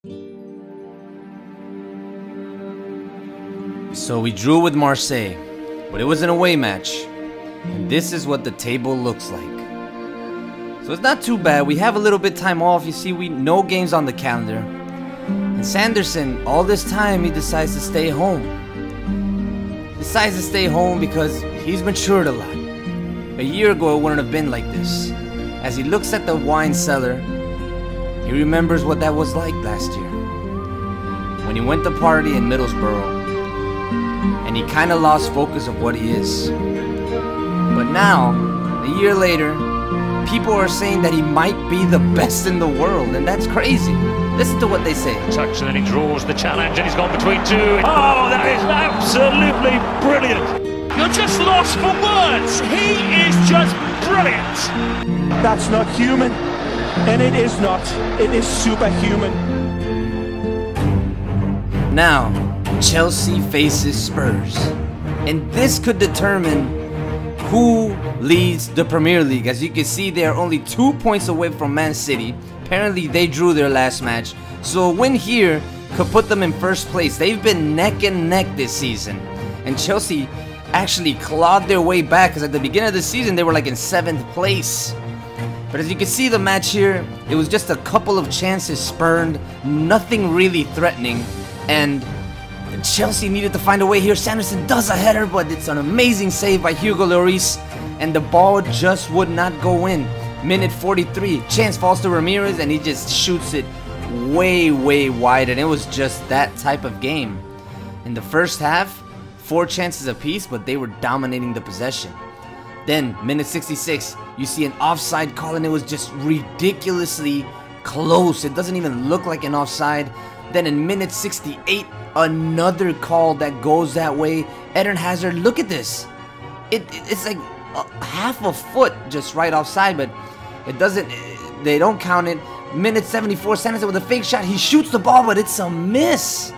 So we drew with Marseille, but it was an away match, and this is what the table looks like. So it's not too bad. We have a little bit time off. You see, no games on the calendar. And Sanderson, all this time, he decides to stay home. Decides to stay home because he's matured a lot. A year ago, it wouldn't have been like this. As he looks at the wine cellar, he remembers what that was like last year. When he went to party in Middlesbrough, and he kind of lost focus of what he is. But now, a year later, people are saying that he might be the best in the world, and that's crazy. Listen to what they say. Touch, and then he draws the challenge, and he's gone between two. Oh, that is absolutely brilliant. You're just lost for words. He is just brilliant. That's not human, and it is not. It is superhuman. Now, Chelsea faces Spurs, and this could determine who leads the Premier League. As you can see, they are only 2 points away from Man City. Apparently they drew their last match, so a win here could put them in first place. They've been neck and neck this season, and Chelsea actually clawed their way back, because at the beginning of the season they were like in 7th place. But as you can see, the match here, it was just a couple of chances spurned, nothing really threatening, and Chelsea needed to find a way here. Sanderson does a header, but it's an amazing save by Hugo Lloris, and the ball just would not go in. Minute 43, chance falls to Ramirez, and he just shoots it way wide, and it was just that type of game. In the first half, 4 chances apiece, but they were dominating the possession. Then, minute 66, you see an offside call, and it was just ridiculously close. It doesn't even look like an offside. Then in minute 68, another call that goes that way. Eden Hazard, look at this. It's like half a foot just right offside, but it doesn't, they don't count it. Minute 74, Sanderson with a fake shot. He shoots the ball, but it's a miss.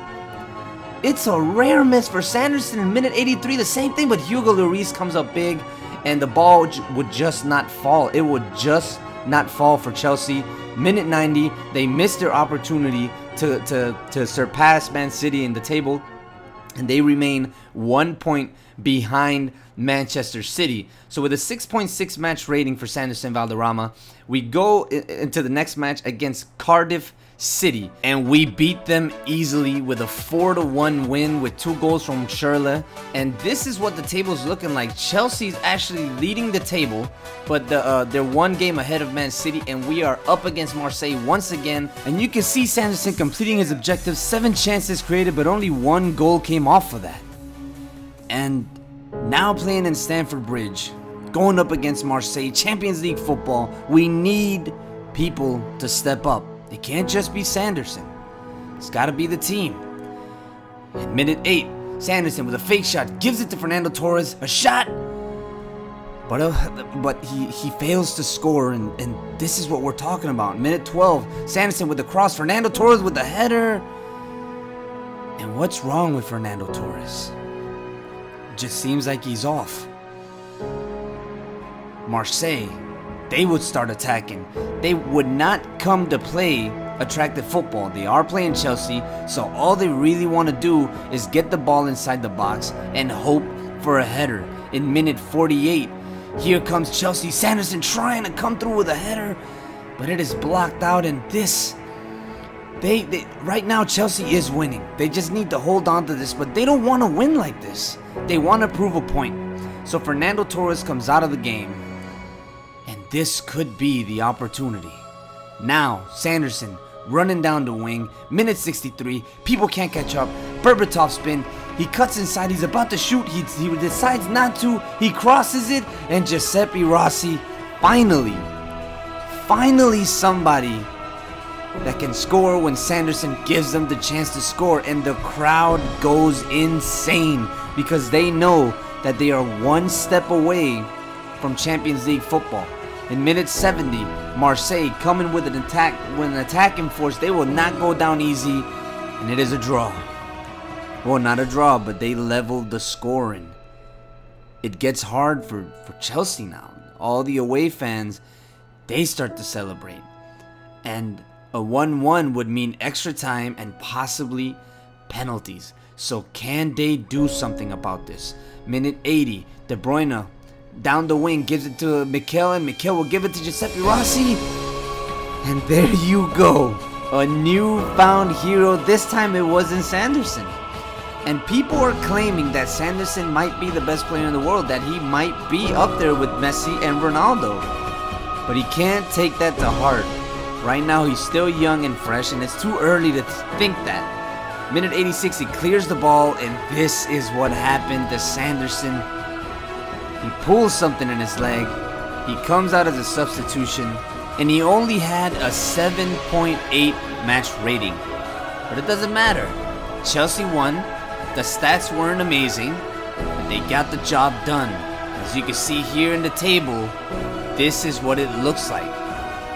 It's a rare miss for Sanderson. In minute 83, the same thing, but Hugo Lloris comes up big, and the ball would just not fall. It would just not fall for Chelsea. Minute 90, they missed their opportunity to surpass Man City in the table, and they remain 1 point behind Manchester City. So with a 6.6 match rating for Sanderson Valderrama, we go into the next match against Cardiff City, and we beat them easily with a 4-1 win with 2 goals from Schürrle. And this is what the table's looking like. Chelsea's actually leading the table, but they're 1 game ahead of Man City, and we are up against Marseille once again. And you can see Sanderson completing his objective. 7 chances created, but only 1 goal came off of that. And now playing in Stamford Bridge, going up against Marseille, Champions League football, we need people to step up. It can't just be Sanderson. It's got to be the team. In minute 8, Sanderson with a fake shot gives it to Fernando Torres. A shot, but he fails to score, and this is what we're talking about. Minute 12, Sanderson with the cross. Fernando Torres with the header. And what's wrong with Fernando Torres? It just seems like he's off. Marseille, they would start attacking. They would not come to play attractive football. They are playing Chelsea, so all they really want to do is get the ball inside the box and hope for a header. In minute 48, here comes Chelsea. Sanderson trying to come through with a header, but it is blocked out, and this, right now Chelsea is winning. They just need to hold on to this, but they don't want to win like this. They want to prove a point. So Fernando Torres comes out of the game, and this could be the opportunity. Now, Sanderson running down the wing. Minute 63. People can't catch up. Berbatov spin. He cuts inside. He's about to shoot. He decides not to. He crosses it. And Giuseppe Rossi, finally somebody that can score when Sanderson gives them the chance to score. And the crowd goes insane because they know that they are 1 step away from Champions League football. In minute 70, Marseille coming with an attacking force. They will not go down easy, and it is a draw. Well, not a draw, but they leveled the scoring. It gets hard for Chelsea now. All the away fans, they start to celebrate. And A 1-1 would mean extra time and possibly penalties. So can they do something about this? Minute 80, De Bruyne down the wing gives it to Mikel, and Mikel will give it to Giuseppe Rossi. And there you go. A newfound hero. This time it wasn't Sanderson. And people are claiming that Sanderson might be the best player in the world, that he might be up there with Messi and Ronaldo. But he can't take that to heart. Right now he's still young and fresh, and it's too early to think that. Minute 86, he clears the ball, and this is what happened to Sanderson. He pulls something in his leg. He comes out as a substitution, and he only had a 7.8 match rating. But it doesn't matter. Chelsea won. The stats weren't amazing, but they got the job done. As you can see here in the table, this is what it looks like.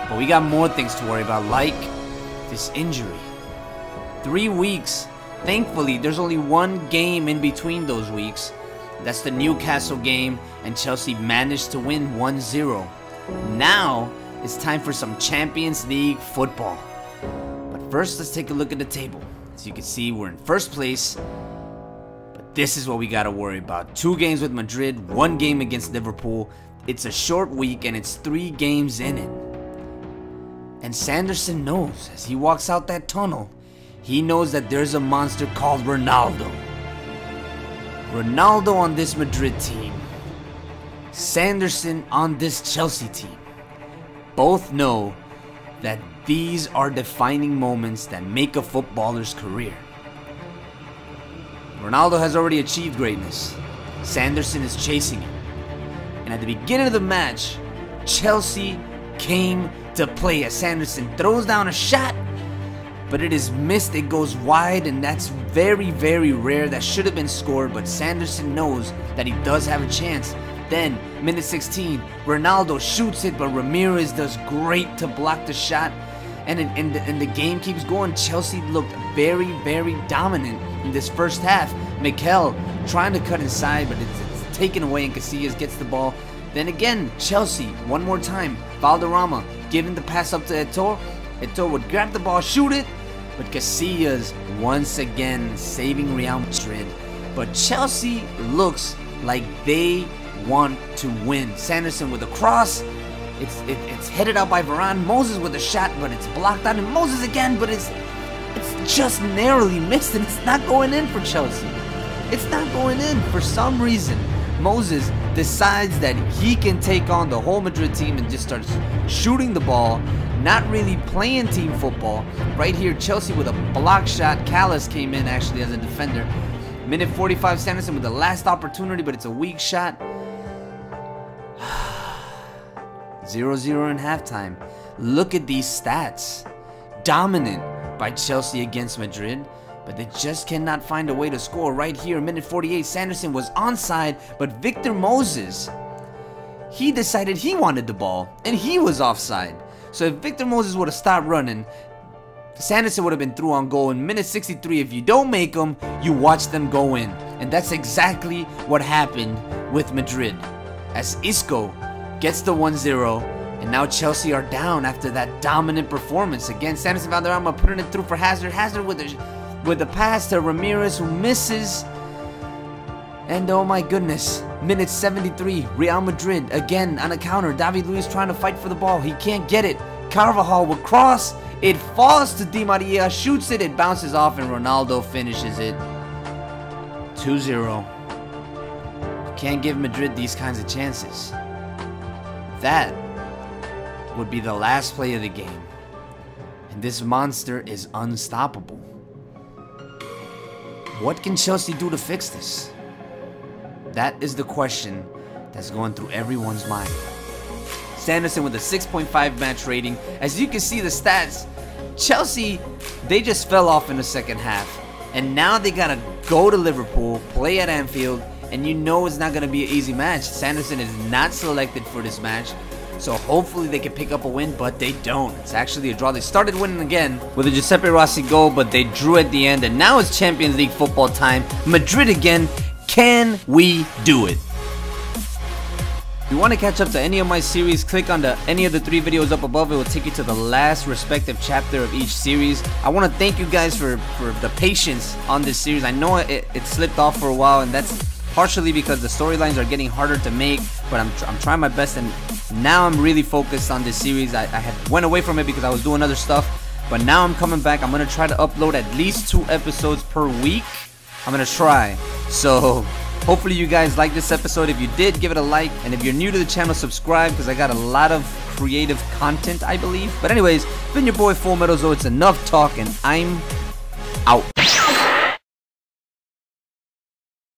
But we got more things to worry about, like this injury. 3 weeks. Thankfully, there's only one game in between those weeks. That's the Newcastle game, and Chelsea managed to win 1-0. Now, it's time for some Champions League football. But first, let's take a look at the table. As you can see, we're in first place. But this is what we got to worry about. 2 games with Madrid, 1 game against Liverpool. It's a short week, and it's 3 games in it. And Sanderson knows, as he walks out that tunnel, he knows that there's a monster called Ronaldo. Ronaldo on this Madrid team, Sanderson on this Chelsea team. Both know that these are defining moments that make a footballer's career. Ronaldo has already achieved greatness. Sanderson is chasing it. And at the beginning of the match, Chelsea came to play as Sanderson throws down a shot, but it is missed. It goes wide, and that's very, very rare. That should have been scored, but Sanderson knows that he does have a chance. Then, minute 16, Ronaldo shoots it, but Ramirez does great to block the shot. And the game keeps going. Chelsea looked very, very dominant in this first half. Mikel trying to cut inside, but it's taken away, and Casillas gets the ball. Then again, Chelsea, one more time. Valderrama giving the pass up to Eto'o. Eto'o would grab the ball, shoot it, but Casillas once again saving Real Madrid. But Chelsea looks like they want to win. Sanderson with a cross. It's headed out by Varane. Moses with a shot, but it's blocked out. And Moses again, but it's just narrowly missed, and it's not going in for Chelsea. It's not going in for some reason. Moses decides that he can take on the whole Madrid team and just starts shooting the ball, not really playing team football. Right here, Chelsea with a block shot. Callas came in actually as a defender. Minute 45, Sanderson with the last opportunity, but it's a weak shot. 0-0 in halftime. Look at these stats. Dominant by Chelsea against Madrid, but they just cannot find a way to score. Right here, minute 48, Sanderson was onside, but Victor Moses, he decided he wanted the ball, and he was offside. So if Victor Moses would have stopped running, Sanderson would have been through on goal. In minute 63, if you don't make them, you watch them go in. And that's exactly what happened with Madrid, as Isco gets the 1-0, and now Chelsea are down after that dominant performance. Again, Sanderson Valderrama putting it through for Hazard. Hazard with the pass to Ramirez, who misses. And oh my goodness, minute 73, Real Madrid again on a counter. David Luiz trying to fight for the ball. He can't get it. Carvajal will cross. It falls to Di Maria, shoots it, it bounces off, and Ronaldo finishes it. 2-0. Can't give Madrid these kinds of chances. That would be the last play of the game. And this monster is unstoppable. What can Chelsea do to fix this? That is the question that's going through everyone's mind. Sanderson with a 6.5 match rating. As you can see the stats, Chelsea, they just fell off in the second half. And now they gotta go to Liverpool, play at Anfield, and you know it's not going to be an easy match. Sanderson is not selected for this match, so hopefully they can pick up a win, but they don't. It's actually a draw. They started winning again with a Giuseppe Rossi goal, but they drew at the end, and now it's Champions League football time. Madrid again. Can we do it? If you want to catch up to any of my series, click on any of the 3 videos up above. It will take you to the last respective chapter of each series. I want to thank you guys for the patience on this series. I know it slipped off for a while, and that's partially because the storylines are getting harder to make, but I'm trying my best, and now I'm really focused on this series. I had went away from it because I was doing other stuff, but now I'm coming back. I'm going to try to upload at least 2 episodes per week. I'm going to try. So hopefully you guys like this episode. If you did, give it a like, and if you're new to the channel, subscribe, because I got a lot of creative content, I believe. But anyways, been your boy Full Metal Zo. It's enough talk, and I'm out.